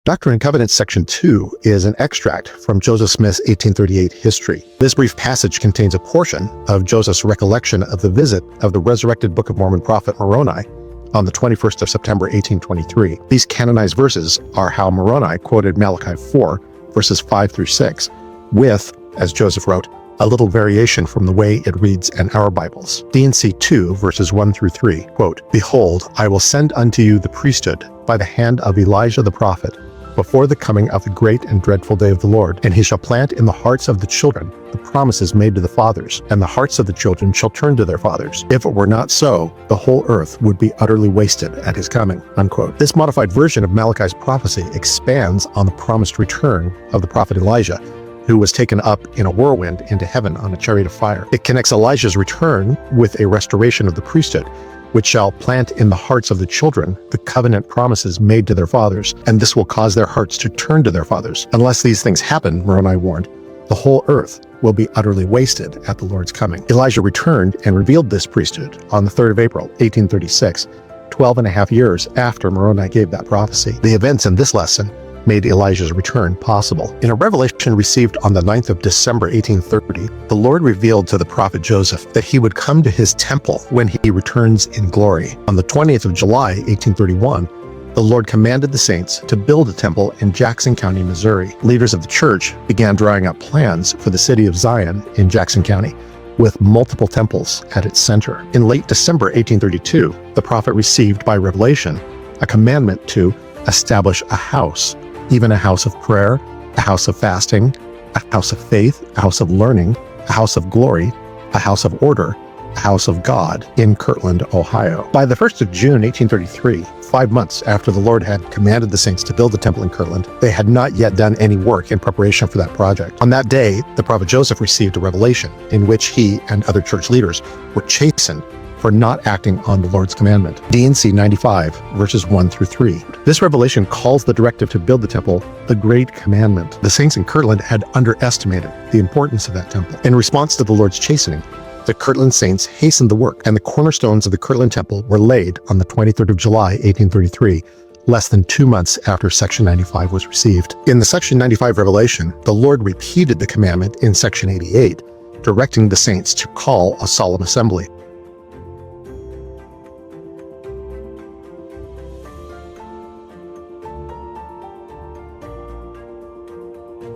Doctrine and Covenants Section 2 is an extract from Joseph Smith's 1838 history. This brief passage contains a portion of Joseph's recollection of the visit of the resurrected Book of Mormon prophet Moroni on the 21st of September 1823. These canonized verses are how Moroni quoted Malachi 4, verses 5 through 6, with, as Joseph wrote, a little variation from the way it reads in our Bibles. D&C 2, verses 1 through 3, quote, "Behold, I will send unto you the priesthood by the hand of Elijah the prophet, before the coming of the great and dreadful day of the Lord. And he shall plant in the hearts of the children the promises made to the fathers, and the hearts of the children shall turn to their fathers. If it were not so, the whole earth would be utterly wasted at his coming." Unquote. This modified version of Malachi's prophecy expands on the promised return of the prophet Elijah, who was taken up in a whirlwind into heaven on a chariot of fire. It connects Elijah's return with a restoration of the priesthood, which shall plant in the hearts of the children the covenant promises made to their fathers, and this will cause their hearts to turn to their fathers. Unless these things happen, Moroni warned, the whole earth will be utterly wasted at the Lord's coming. Elijah returned and revealed this priesthood on the 3rd of April, 1836, 12 and a half years after Moroni gave that prophecy. The events in this lesson made Elijah's return possible. In a revelation received on the 9th of December 1830, the Lord revealed to the prophet Joseph that he would come to his temple when he returns in glory. On the 20th of July, 1831, the Lord commanded the saints to build a temple in Jackson County, Missouri. Leaders of the church began drawing up plans for the city of Zion in Jackson County, with multiple temples at its center. In late December 1832, the prophet received by revelation a commandment to establish a house, even a house of prayer, a house of fasting, a house of faith, a house of learning, a house of glory, a house of order, a house of God in Kirtland, Ohio. By the 1st of June, 1833, 5 months after the Lord had commanded the saints to build the temple in Kirtland, they had not yet done any work in preparation for that project. On that day, the prophet Joseph received a revelation in which he and other church leaders were chastened for not acting on the Lord's commandment. D&C 95, verses 1 through 3. This revelation calls the directive to build the temple the Great Commandment. The saints in Kirtland had underestimated the importance of that temple. In response to the Lord's chastening, the Kirtland saints hastened the work, and the cornerstones of the Kirtland temple were laid on the 23rd of July, 1833, less than 2 months after Section 95 was received. In the Section 95 revelation, the Lord repeated the commandment in Section 88, directing the saints to call a solemn assembly.